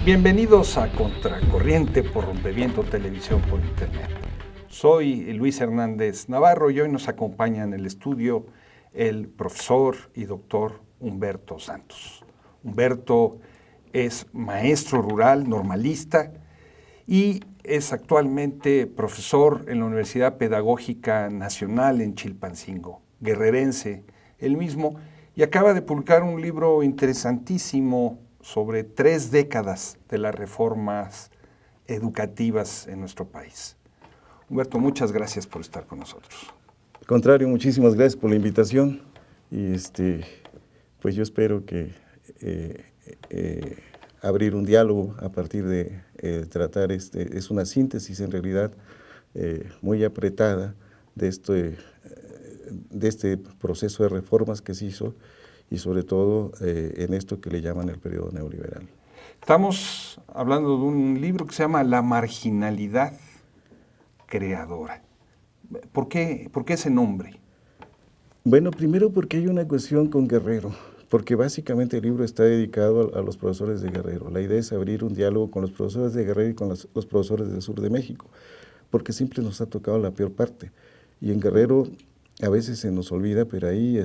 Bienvenidos a Contracorriente por Rompeviento Televisión por Internet. Soy Luis Hernández Navarro y hoy nos acompaña en el estudio el profesor y doctor Humberto Santos. Humberto es maestro rural, normalista y es actualmente profesor en la Universidad Pedagógica Nacional en Chilpancingo, guerrerense él mismo, y acaba de publicar un libro interesantísimo sobre 3 décadas de las reformas educativas en nuestro país. Humberto, muchas gracias por estar con nosotros. Al contrario, muchísimas gracias por la invitación y pues yo espero que abrir un diálogo a partir de tratar, es una síntesis en realidad muy apretada de este proceso de reformas que se hizo y sobre todo en esto que le llaman el periodo neoliberal. Estamos hablando de un libro que se llama La marginalidad creadora. ¿Por qué ese nombre? Bueno, primero porque hay una cuestión con Guerrero, porque básicamente el libro está dedicado a los profesores de Guerrero. La idea es abrir un diálogo con los profesores de Guerrero y con los profesores del sur de México, porque siempre nos ha tocado la peor parte. Y en Guerrero a veces se nos olvida, pero ahí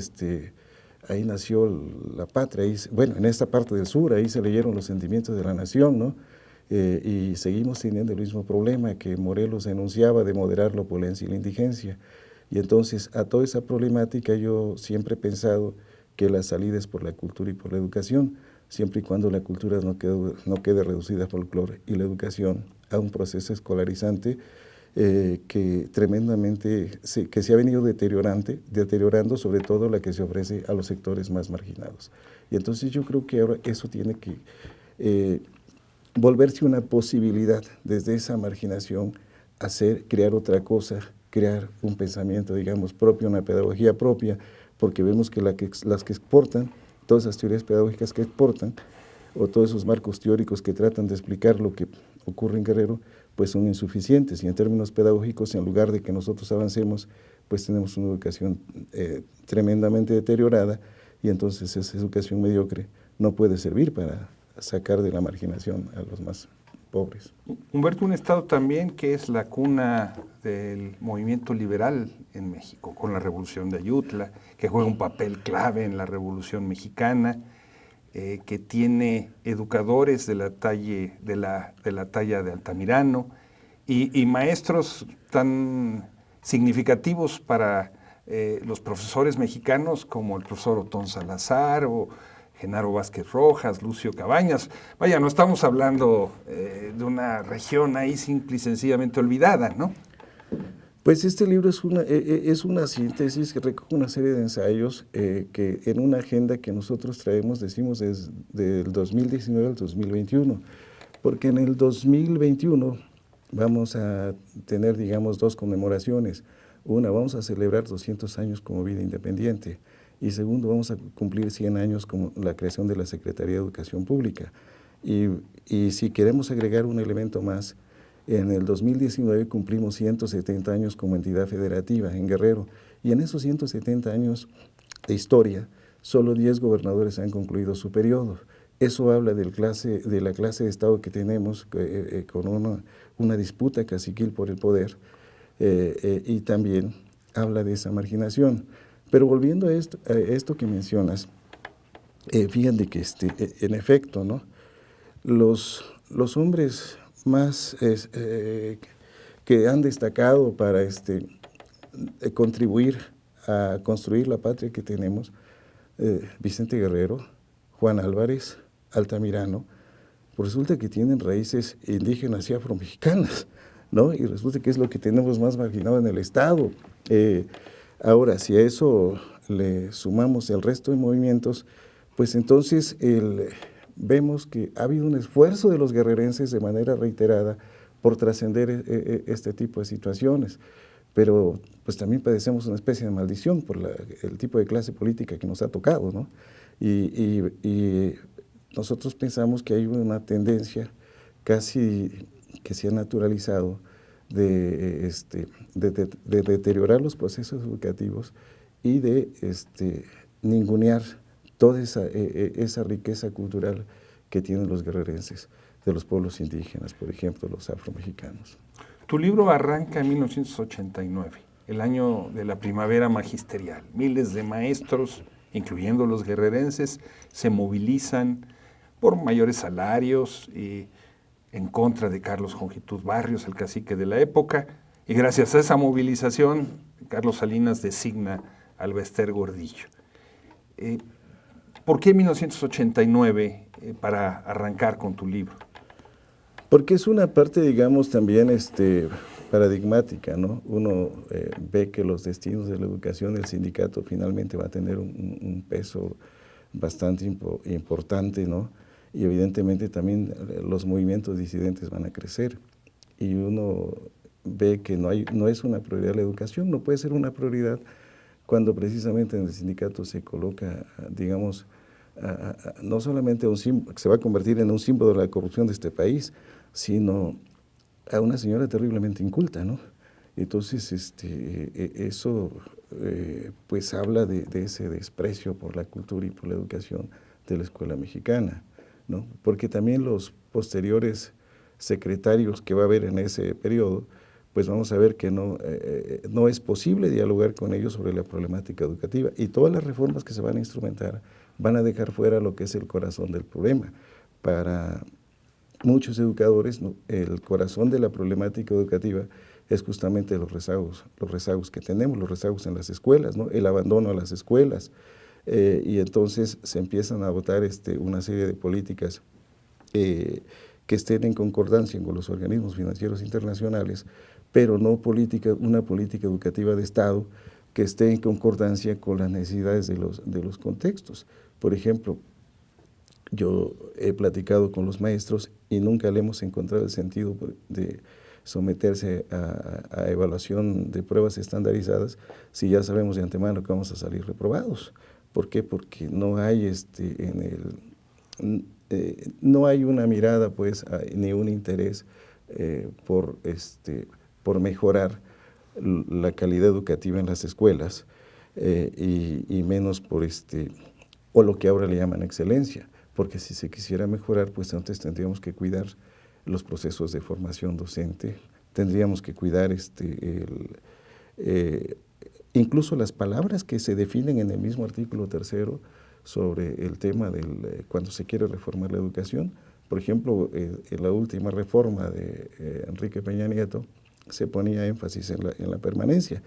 nació la patria, bueno, en esta parte del sur, ahí se leyeron los sentimientos de la nación, ¿no? Y seguimos teniendo el mismo problema que Morelos enunciaba de moderar la opulencia y la indigencia. Y entonces, a toda esa problemática yo siempre he pensado que la salida es por la cultura y por la educación, siempre y cuando la cultura no quede reducida a folclore y la educación a un proceso escolarizante que tremendamente que se ha venido deteriorando, sobre todo la que se ofrece a los sectores más marginados. Y entonces yo creo que ahora eso tiene que volverse una posibilidad desde esa marginación, crear otra cosa, crear un pensamiento, digamos, propio, una pedagogía propia, porque vemos que las que exportan, todas esas teorías pedagógicas que exportan, o todos esos marcos teóricos que tratan de explicar lo que ocurre en Guerrero, pues son insuficientes, y en términos pedagógicos, en lugar de que nosotros avancemos, pues tenemos una educación tremendamente deteriorada, y entonces esa educación mediocre no puede servir para sacar de la marginación a los más pobres. Humberto, un estado también que es la cuna del movimiento liberal en México, con la Revolución de Ayutla, que juega un papel clave en la Revolución Mexicana, que tiene educadores de la talla de Altamirano y maestros tan significativos para los profesores mexicanos como el profesor Otón Salazar o Genaro Vázquez Rojas, Lucio Cabañas. Vaya, no estamos hablando de una región ahí simple y sencillamente olvidada, ¿no? Pues este libro es una síntesis que recoge una serie de ensayos que en una agenda que nosotros traemos, decimos, desde el 2019 al 2021, porque en el 2021 vamos a tener, digamos, 2 conmemoraciones. Una, vamos a celebrar 200 años como vida independiente, y segundo, vamos a cumplir 100 años como la creación de la Secretaría de Educación Pública. Y si queremos agregar un elemento más, en el 2019 cumplimos 170 años como entidad federativa en Guerrero, y en esos 170 años de historia, solo 10 gobernadores han concluido su periodo. Eso habla de la clase de Estado que tenemos, con una disputa caciquil por el poder, y también habla de esa marginación. Pero volviendo a esto que mencionas, fíjate que en efecto, ¿no? Los hombres más que han destacado para contribuir a construir la patria que tenemos, Vicente Guerrero, Juan Álvarez, Altamirano, pues resulta que tienen raíces indígenas y afromexicanas, ¿no? Y resulta que es lo que tenemos más marginado en el Estado. Ahora, si a eso le sumamos el resto de movimientos, pues entonces vemos que ha habido un esfuerzo de los guerrerenses de manera reiterada por trascender este tipo de situaciones, pero pues también padecemos una especie de maldición por el tipo de clase política que nos ha tocado, ¿no? Y nosotros pensamos que hay una tendencia casi que se ha naturalizado de deteriorar los procesos educativos y de ningunear toda esa riqueza cultural que tienen los guerrerenses de los pueblos indígenas, por ejemplo, los afromexicanos. Tu libro arranca en 1989, el año de la primavera magisterial. Miles de maestros, incluyendo los guerrerenses, se movilizan por mayores salarios y en contra de Carlos Jongitud Barrios, el cacique de la época, y gracias a esa movilización, Carlos Salinas designa a Alvester Gordillo. ¿Por qué 1989 para arrancar con tu libro? Porque es una parte, digamos, también paradigmática, ¿no? Uno ve que los destinos de la educación del sindicato finalmente va a tener un peso bastante importante, ¿no? Y evidentemente también los movimientos disidentes van a crecer. Y uno ve que no es una prioridad la educación, no puede ser una prioridad cuando precisamente en el sindicato se coloca, digamos, no solamente un símbolo, que se va a convertir en un símbolo de la corrupción de este país, sino a una señora terriblemente inculta, ¿no? Entonces, eso pues habla de ese desprecio por la cultura y por la educación de la escuela mexicana, ¿no? Porque también los posteriores secretarios que va a haber en ese periodo, pues vamos a ver que no es posible dialogar con ellos sobre la problemática educativa, y todas las reformas que se van a instrumentar van a dejar fuera lo que es el corazón del problema. Para muchos educadores, ¿no?, el corazón de la problemática educativa es justamente los rezagos que tenemos, los rezagos en las escuelas, ¿no?, el abandono a las escuelas, y entonces se empiezan a votar una serie de políticas que estén en concordancia con los organismos financieros internacionales, pero no una política educativa de Estado que esté en concordancia con las necesidades de los contextos. Por ejemplo, yo he platicado con los maestros y nunca le hemos encontrado el sentido de someterse a evaluación de pruebas estandarizadas si ya sabemos de antemano que vamos a salir reprobados. ¿Por qué? Porque no hay no hay una mirada, pues, ni un interés por mejorar la calidad educativa en las escuelas, y menos por o lo que ahora le llaman excelencia, porque si se quisiera mejorar, pues entonces tendríamos que cuidar los procesos de formación docente, tendríamos que cuidar incluso las palabras que se definen en el mismo artículo 3º sobre el tema cuando se quiere reformar la educación. Por ejemplo, en la última reforma de Enrique Peña Nieto se ponía énfasis en la permanencia.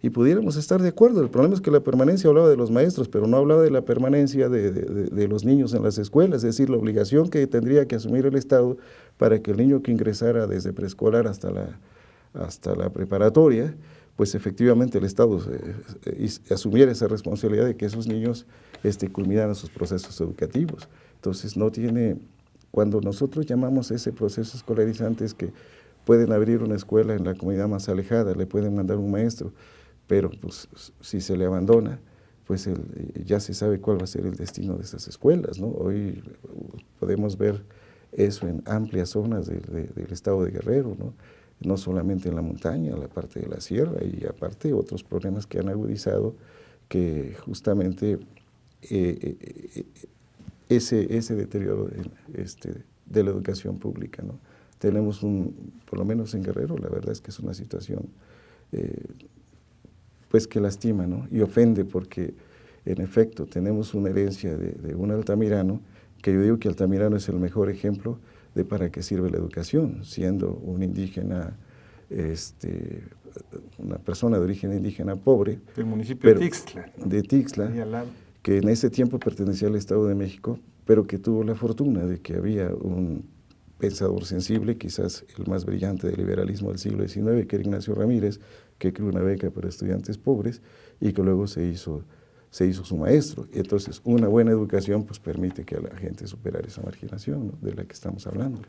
Y pudiéramos estar de acuerdo, el problema es que la permanencia hablaba de los maestros, pero no hablaba de la permanencia de los niños en las escuelas, es decir, la obligación que tendría que asumir el Estado para que el niño que ingresara desde preescolar hasta la preparatoria, pues efectivamente el Estado asumiera esa responsabilidad de que esos niños culminaran sus procesos educativos. Entonces cuando nosotros llamamos ese proceso escolarizante, es que pueden abrir una escuela en la comunidad más alejada, le pueden mandar un maestro, pero pues si se le abandona, pues ya se sabe cuál va a ser el destino de esas escuelas, ¿no? Hoy podemos ver eso en amplias zonas del estado de Guerrero, ¿no? No solamente en la montaña, la parte de la sierra, y aparte otros problemas que han agudizado que justamente ese deterioro de la educación pública, ¿no? Tenemos por lo menos en Guerrero, la verdad es que es una situación pues que lastima, ¿no? Y ofende, porque en efecto tenemos una herencia de un Altamirano, que yo digo que Altamirano es el mejor ejemplo de para qué sirve la educación, siendo un indígena, una persona de origen indígena pobre. Del municipio de Tixtla. De Tixtla, que en ese tiempo pertenecía al Estado de México, pero que tuvo la fortuna de que había un pensador sensible, quizás el más brillante del liberalismo del siglo XIX, que era Ignacio Ramírez, que creó una beca para estudiantes pobres y que luego se hizo su maestro. Y entonces, una buena educación pues permite que a la gente superar esa marginación, ¿no?, de la que estamos hablando.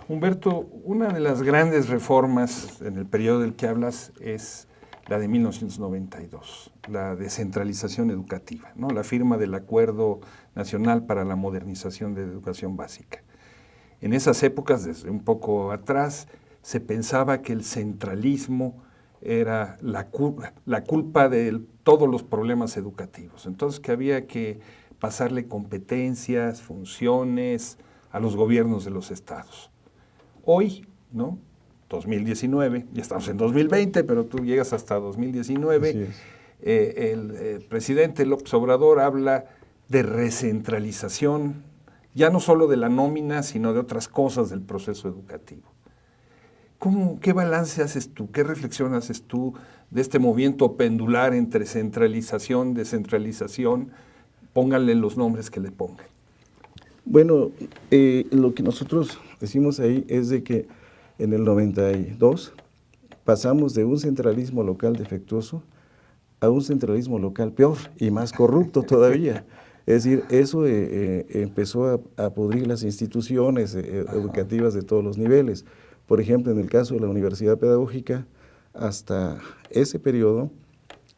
Humberto, una de las grandes reformas en el periodo del que hablas es la de 1992, la descentralización educativa, ¿no?, la firma del Acuerdo Nacional para la Modernización de la Educación Básica. En esas épocas, desde un poco atrás, se pensaba que el centralismo era la culpa de todos los problemas educativos. Entonces, que había que pasarle competencias, funciones a los gobiernos de los estados. Hoy, ¿no? 2019, ya estamos en 2020, pero tú llegas hasta 2019, el presidente López Obrador habla de recentralización, ya no solo de la nómina, sino de otras cosas del proceso educativo. ¿Qué balance haces tú, qué reflexión haces tú de este movimiento pendular entre centralización, descentralización? Pónganle los nombres que le pongan. Bueno, lo que nosotros decimos ahí es de que en el 92 pasamos de un centralismo local defectuoso a un centralismo local peor y más corrupto todavía. Es decir, eso empezó a podrir las instituciones educativas de todos los niveles. Por ejemplo, en el caso de la Universidad Pedagógica, hasta ese periodo,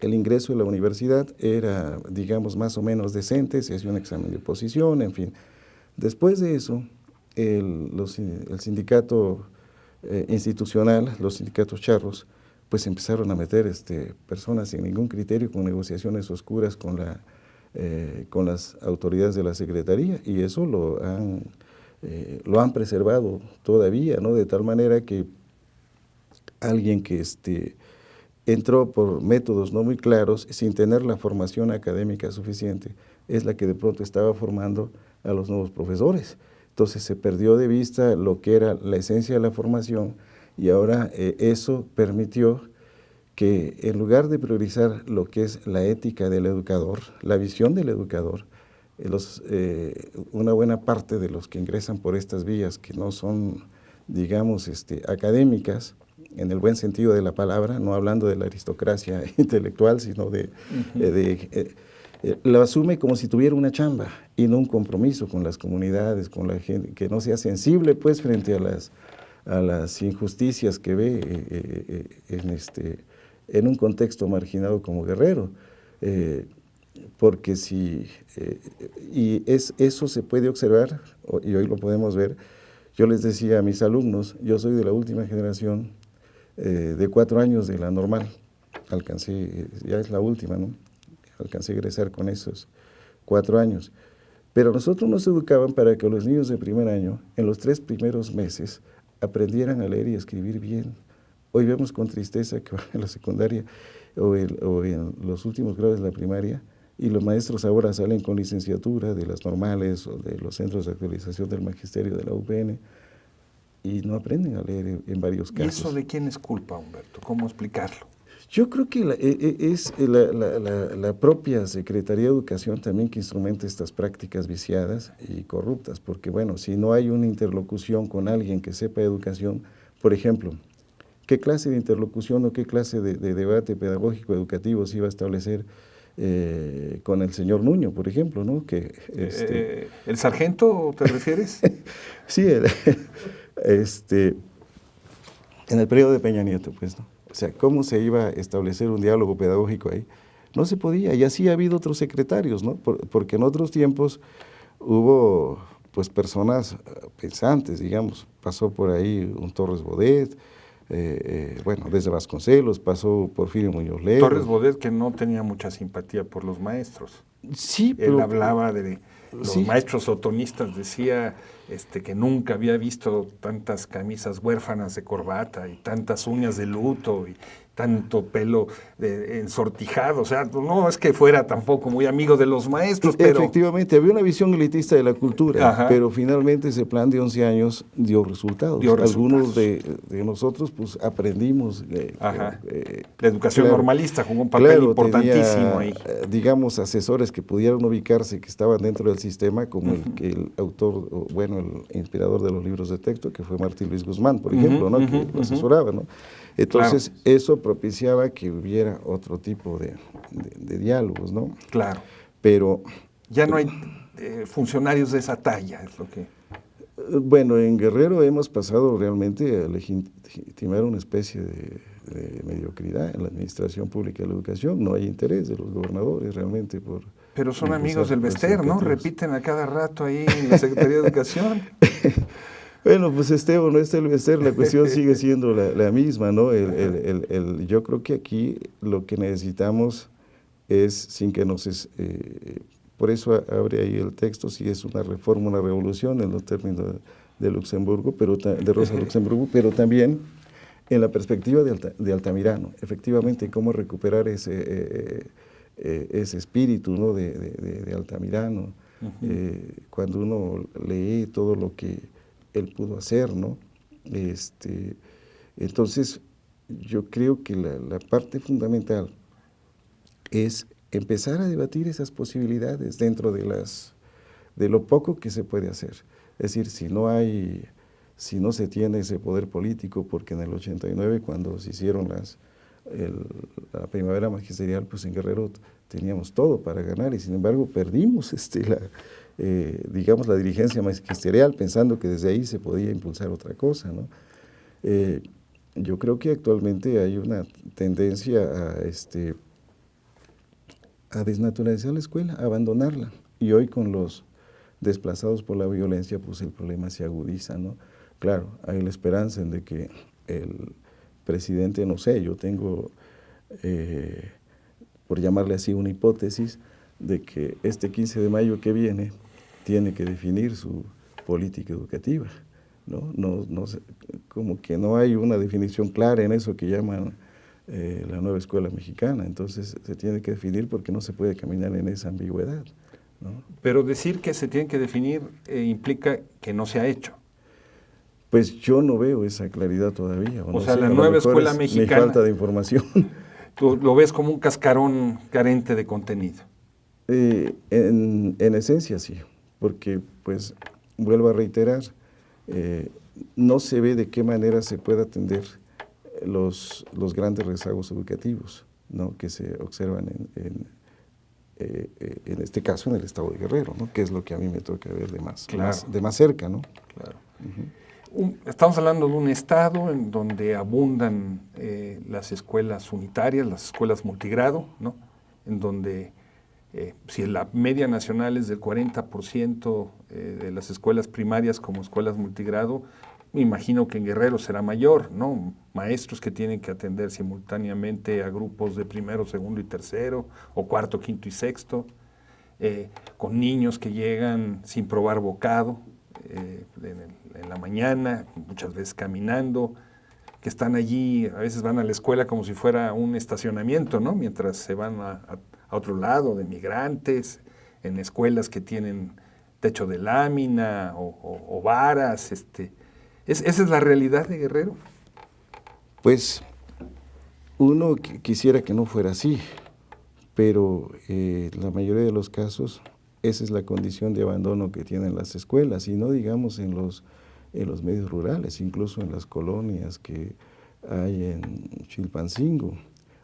el ingreso a la universidad era, digamos, más o menos decente, se hacía un examen de oposición, en fin. Después de eso, el sindicato institucional, los sindicatos charros, pues empezaron a meter personas sin ningún criterio, con negociaciones oscuras con las autoridades de la Secretaría, y eso lo han preservado todavía, ¿no? De tal manera que alguien que entró por métodos no muy claros, sin tener la formación académica suficiente, es la que de pronto estaba formando a los nuevos profesores. Entonces se perdió de vista lo que era la esencia de la formación, y ahora eso permitió que, en lugar de priorizar lo que es la ética del educador, la visión del educador, una buena parte de los que ingresan por estas vías, que no son, digamos, académicas, en el buen sentido de la palabra, no hablando de la aristocracia intelectual, sino lo asume como si tuviera una chamba y no un compromiso con las comunidades, con la gente, que no sea sensible pues frente a las injusticias que ve en un contexto marginado como Guerrero. Porque eso se puede observar, y hoy lo podemos ver. Yo les decía a mis alumnos, yo soy de la última generación de 4 años de la normal, ya es la última, ¿no? Alcancé a egresar con esos 4 años. Pero nosotros nos educaban para que los niños de primer año, en los 3 primeros meses, aprendieran a leer y a escribir bien. Hoy vemos con tristeza que en la secundaria o en los últimos grados de la primaria, y los maestros ahora salen con licenciatura de las normales o de los centros de actualización del magisterio de la UPN, y no aprenden a leer en varios casos. ¿Y eso de quién es culpa, Humberto? ¿Cómo explicarlo? Yo creo que es la propia Secretaría de Educación también que instrumenta estas prácticas viciadas y corruptas, porque bueno, si no hay una interlocución con alguien que sepa educación, por ejemplo, ¿qué clase de interlocución o qué clase de debate pedagógico educativo se iba a establecer con el señor Nuño, por ejemplo, ¿no? ¿El sargento te refieres? Sí, en el periodo de Peña Nieto, pues, ¿no? O sea, ¿cómo se iba a establecer un diálogo pedagógico ahí? No se podía, y así ha habido otros secretarios, ¿no? Porque en otros tiempos hubo, pues, personas pensantes, digamos, pasó por ahí un Torres Bodet, bueno, desde Vasconcelos, pasó Porfirio Muñoz Ledo. Torres Bodet, que no tenía mucha simpatía por los maestros. Sí, pero él hablaba de los maestros otonistas, decía que nunca había visto tantas camisas huérfanas de corbata y tantas uñas de luto y tanto pelo ensortijado. O sea, no es que fuera tampoco muy amigo de los maestros, pero... Efectivamente, había una visión elitista de la cultura, ajá, pero finalmente ese plan de 11 años dio resultados. Algunos de nosotros pues aprendimos. La educación normalista jugó un papel importantísimo ahí. Digamos, asesores que pudieran ubicarse, que estaban dentro del sistema, como el autor, bueno, el inspirador de los libros de texto, que fue Martín Luis Guzmán, por ejemplo, ¿no? Que lo asesoraba, ¿no? Entonces, eso propiciaba que hubiera otro tipo de diálogos, ¿no? Claro. Pero... ya no hay funcionarios de esa talla, es lo que... Bueno, en Guerrero hemos pasado realmente a legitimar una especie de mediocridad en la administración pública de la educación. No hay interés de los gobernadores realmente por... Pero son amigos del Bester, ¿no? Repiten a cada rato ahí en la Secretaría de Educación. Bueno, pues o no esté el Bester, la cuestión sigue siendo la misma, ¿no? Yo creo que aquí lo que necesitamos es, sin que nos por eso abre ahí el texto, si es una reforma, una revolución en los términos de Luxemburgo, de Rosa Luxemburgo, pero también en la perspectiva de Altamirano, efectivamente, cómo recuperar ese espíritu, ¿no?, de Altamirano, cuando uno lee todo lo que él pudo hacer, ¿no? Entonces, yo creo que la parte fundamental es empezar a debatir esas posibilidades dentro de lo poco que se puede hacer. Es decir, si no se tiene ese poder político, porque en el 89, cuando se hicieron la primavera magisterial, pues en Guerrero teníamos todo para ganar, y sin embargo perdimos digamos, la dirigencia magisterial, pensando que desde ahí se podía impulsar otra cosa, ¿no? Yo creo que actualmente hay una tendencia a desnaturalizar la escuela, a abandonarla, y hoy con los desplazados por la violencia, pues el problema se agudiza, ¿no? Claro, hay la esperanza en de que el presidente, no sé, yo tengo, por llamarle así, una hipótesis de que este 15 de mayo que viene tiene que definir su política educativa, ¿no? Como que no hay una definición clara en eso que llaman la nueva escuela mexicana, entonces se tiene que definir porque no se puede caminar en esa ambigüedad, ¿no? Pero decir que se tiene que definir implica que no se ha hecho. Pues yo no veo esa claridad todavía. O sea, la nueva escuela mexicana… Mi falta de información. ¿Tú lo ves como un cascarón carente de contenido? En esencia sí, porque pues vuelvo a reiterar, no se ve de qué manera se puede atender los grandes rezagos educativos, ¿no?, que se observan en este caso en el estado de Guerrero, ¿no?, que es lo que a mí me toca ver de más cerca, ¿no? Claro. Estamos hablando de un estado en donde abundan las escuelas unitarias, las escuelas multigrado, ¿no?, en donde si la media nacional es del 40% de las escuelas primarias como escuelas multigrado, me imagino que en Guerrero será mayor, ¿no? Maestros que tienen que atender simultáneamente a grupos de primero, segundo y tercero, o cuarto, quinto y sexto, con niños que llegan sin probar bocado en la mañana, muchas veces caminando, que están allí, a veces van a la escuela como si fuera un estacionamiento, ¿no?, mientras se van a otro lado, de migrantes, en escuelas que tienen techo de lámina o varas. ¿Esa es la realidad de Guerrero? Pues uno quisiera que no fuera así, pero la mayoría de los casos esa es la condición de abandono que tienen las escuelas, y no digamos en los medios rurales, incluso en las colonias que hay en Chilpancingo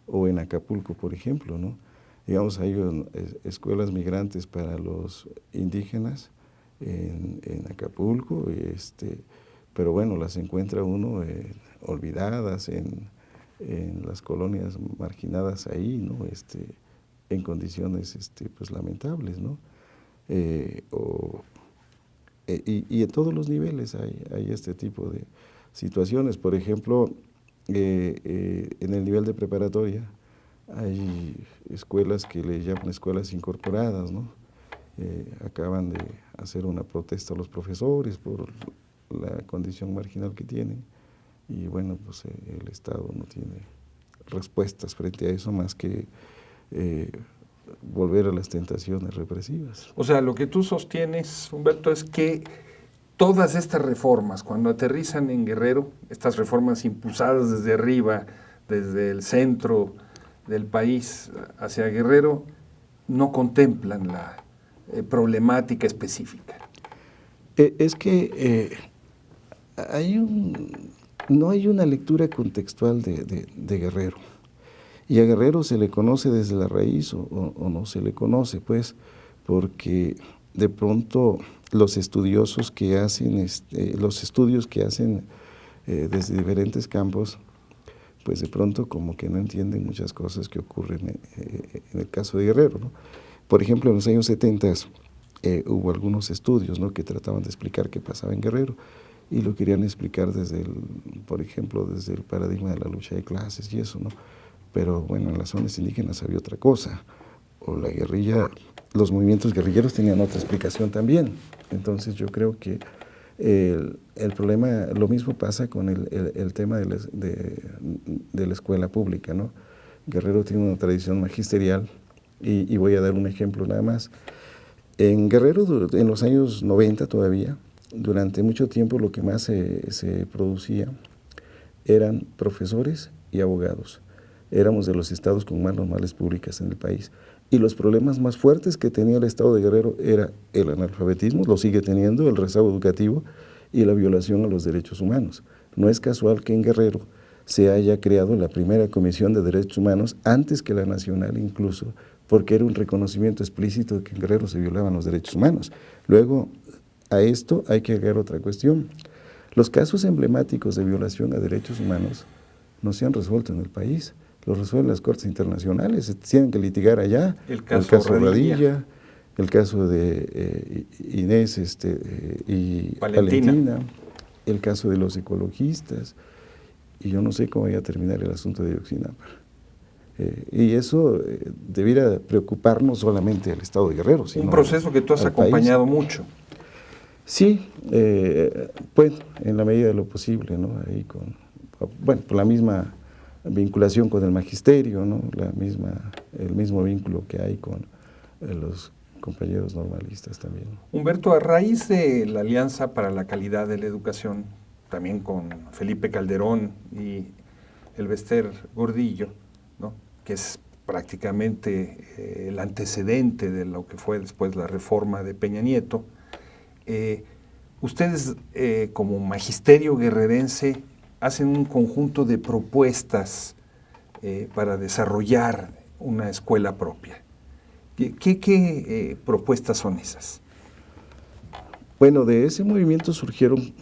o en Acapulco, por ejemplo, ¿no? Digamos, hay escuelas migrantes para los indígenas en Acapulco, pero bueno, las encuentra uno olvidadas en las colonias marginadas ahí, ¿no? En condiciones pues lamentables, ¿no? Y en todos los niveles hay este tipo de situaciones. Por ejemplo, en el nivel de preparatoria hay escuelas que le llaman escuelas incorporadas, ¿no? Acaban de hacer una protesta a los profesores por la condición marginal que tienen, y bueno, pues el Estado no tiene respuestas frente a eso más que volver a las tentaciones represivas. O sea, lo que tú sostienes, Humberto, es que todas estas reformas, cuando aterrizan en Guerrero, estas reformas impulsadas desde arriba, desde el centro del país hacia Guerrero, no contemplan la problemática específica. Es que no hay una lectura contextual de Guerrero. Y a Guerrero se le conoce desde la raíz o no se le conoce, pues, porque de pronto los estudiosos que hacen, los estudios que hacen desde diferentes campos, pues de pronto como que no entienden muchas cosas que ocurren en el caso de Guerrero, ¿no? Por ejemplo, en los años 70 hubo algunos estudios, ¿no?, que trataban de explicar qué pasaba en Guerrero, y lo querían explicar por ejemplo, desde el paradigma de la lucha de clases y eso, ¿no? Pero bueno, en las zonas indígenas había otra cosa, o la guerrilla, los movimientos guerrilleros tenían otra explicación también. Entonces yo creo que el problema, lo mismo pasa con el tema de la escuela pública, ¿no? Guerrero tiene una tradición magisterial y voy a dar un ejemplo nada más. En Guerrero, en los años 90 todavía, durante mucho tiempo lo que más se producía eran profesores y abogados. Éramos de los estados con más normales públicas en el país. Y los problemas más fuertes que tenía el estado de Guerrero era el analfabetismo, lo sigue teniendo, el rezago educativo y la violación a los derechos humanos. No es casual que en Guerrero se haya creado la primera Comisión de Derechos Humanos, antes que la nacional incluso, porque era un reconocimiento explícito de que en Guerrero se violaban los derechos humanos. Luego, a esto hay que agregar otra cuestión. Los casos emblemáticos de violación a derechos humanos no se han resuelto en el país, los resuelven las cortes internacionales, se tienen que litigar allá. El caso Radilla, el caso de Inés y Valentina, el caso de los ecologistas, y yo no sé cómo vaya a terminar el asunto de Ayotzinapa. Y eso debiera preocupar no solamente al Estado de Guerrero, sino un proceso que tú has acompañado mucho. Sí, pues en la medida de lo posible, ¿no? Ahí por la misma vinculación con el magisterio, ¿no? El mismo vínculo que hay con los compañeros normalistas también. Humberto, a raíz de la Alianza para la Calidad de la Educación, también con Felipe Calderón y Elbester Gordillo, ¿no? Que es prácticamente el antecedente de lo que fue después la reforma de Peña Nieto, ustedes como magisterio guerrerense hacen un conjunto de propuestas para desarrollar una escuela propia. ¿Qué propuestas son esas? Bueno, de ese movimiento surgieron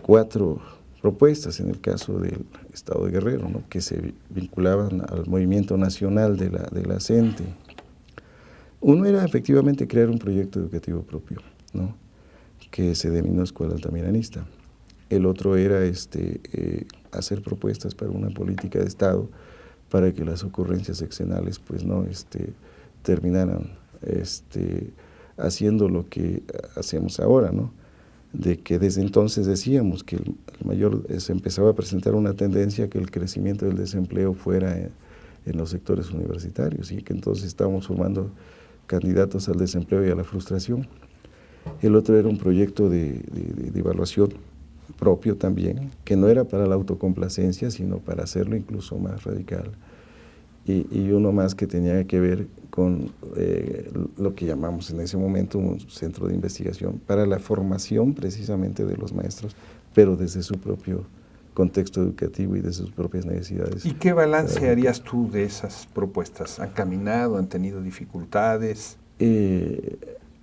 4 propuestas en el caso del Estado de Guerrero, ¿no? Que se vinculaban al movimiento nacional de la CENTE. Uno era efectivamente crear un proyecto educativo propio, ¿no? Que se denominó Escuela Altamiranista. El otro era hacer propuestas para una política de Estado para que las ocurrencias sexenales pues no terminaran haciendo lo que hacemos ahora, ¿no? De que desde entonces decíamos que se empezaba a presentar una tendencia que el crecimiento del desempleo fuera en los sectores universitarios y que entonces estábamos formando candidatos al desempleo y a la frustración. El otro era un proyecto de evaluación propio también, que no era para la autocomplacencia, sino para hacerlo incluso más radical. Y uno más que tenía que ver con lo que llamamos en ese momento un centro de investigación para la formación precisamente de los maestros, pero desde su propio contexto educativo y de sus propias necesidades. ¿Y qué balance harías tú de esas propuestas? ¿Han caminado? ¿Han tenido dificultades?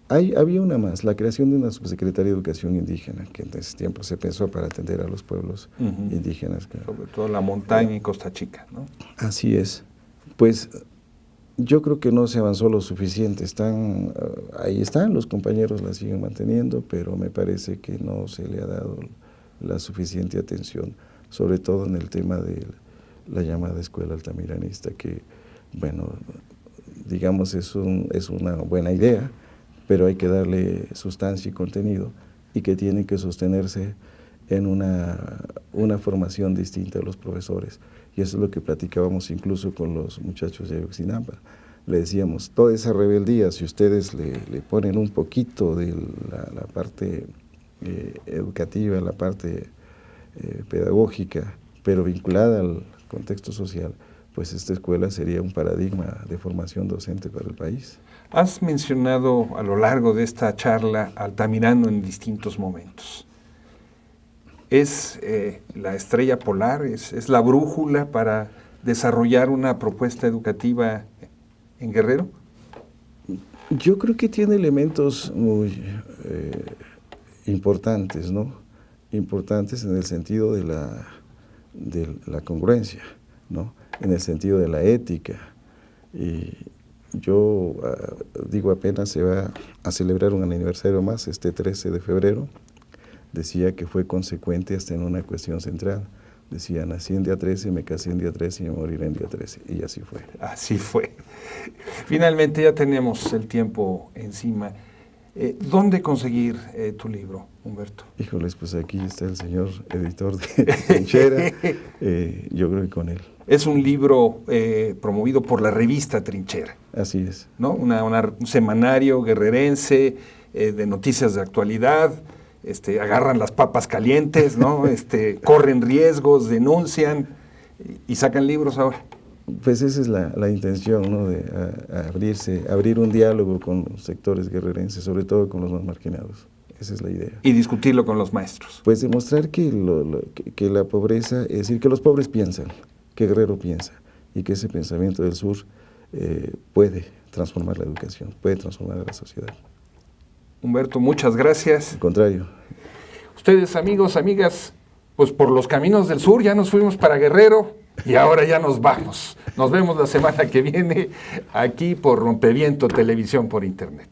Había una más, la creación de una subsecretaría de Educación Indígena, que en ese tiempo se pensó para atender a los pueblos indígenas. Sobre todo la montaña y Costa Chica, ¿no? Así es. Pues yo creo que no se avanzó lo suficiente. Ahí están, los compañeros la siguen manteniendo, pero me parece que no se le ha dado la suficiente atención, sobre todo en el tema de la llamada escuela altamiranista, que, bueno, digamos es una buena idea, pero hay que darle sustancia y contenido y que tiene que sostenerse en una formación distinta de los profesores. Y eso es lo que platicábamos incluso con los muchachos de Ayotzinapa. Le decíamos, toda esa rebeldía, si ustedes le ponen un poquito de la parte educativa, la parte pedagógica, pero vinculada al contexto social, pues esta escuela sería un paradigma de formación docente para el país. Has mencionado a lo largo de esta charla Altamirano en distintos momentos. ¿Es la estrella polar, es la brújula para desarrollar una propuesta educativa en Guerrero? Yo creo que tiene elementos muy importantes, ¿no? Importantes en el sentido de la congruencia, ¿no? En el sentido de la ética. Y yo digo, apenas se va a celebrar un aniversario más, este 13 de febrero, decía que fue consecuente hasta en una cuestión central. Decía, nací en día 13, me casé en día 13 y me moriré en día 13. Y así fue. Así fue. Finalmente ya tenemos el tiempo encima. ¿Dónde conseguir tu libro, Humberto? Híjoles, pues aquí está el señor editor de Trinchera. Yo creo que con él. Es un libro promovido por la revista Trinchera. Así es. ¿No? Un semanario guerrerense de noticias de actualidad. Agarran las papas calientes, ¿no? Corren riesgos, denuncian y sacan libros ahora. Pues esa es la intención, ¿no? De abrir un diálogo con los sectores guerrerenses, sobre todo con los más marginados. Esa es la idea. Y discutirlo con los maestros. Pues demostrar que la pobreza, es decir, que los pobres piensan, que Guerrero piensa, y que ese pensamiento del sur puede transformar la educación, puede transformar a la sociedad. Humberto, muchas gracias. Al contrario. Ustedes, amigos, amigas, pues por los caminos del sur ya nos fuimos para Guerrero y ahora ya nos vamos. Nos vemos la semana que viene aquí por Rompeviento Televisión por Internet.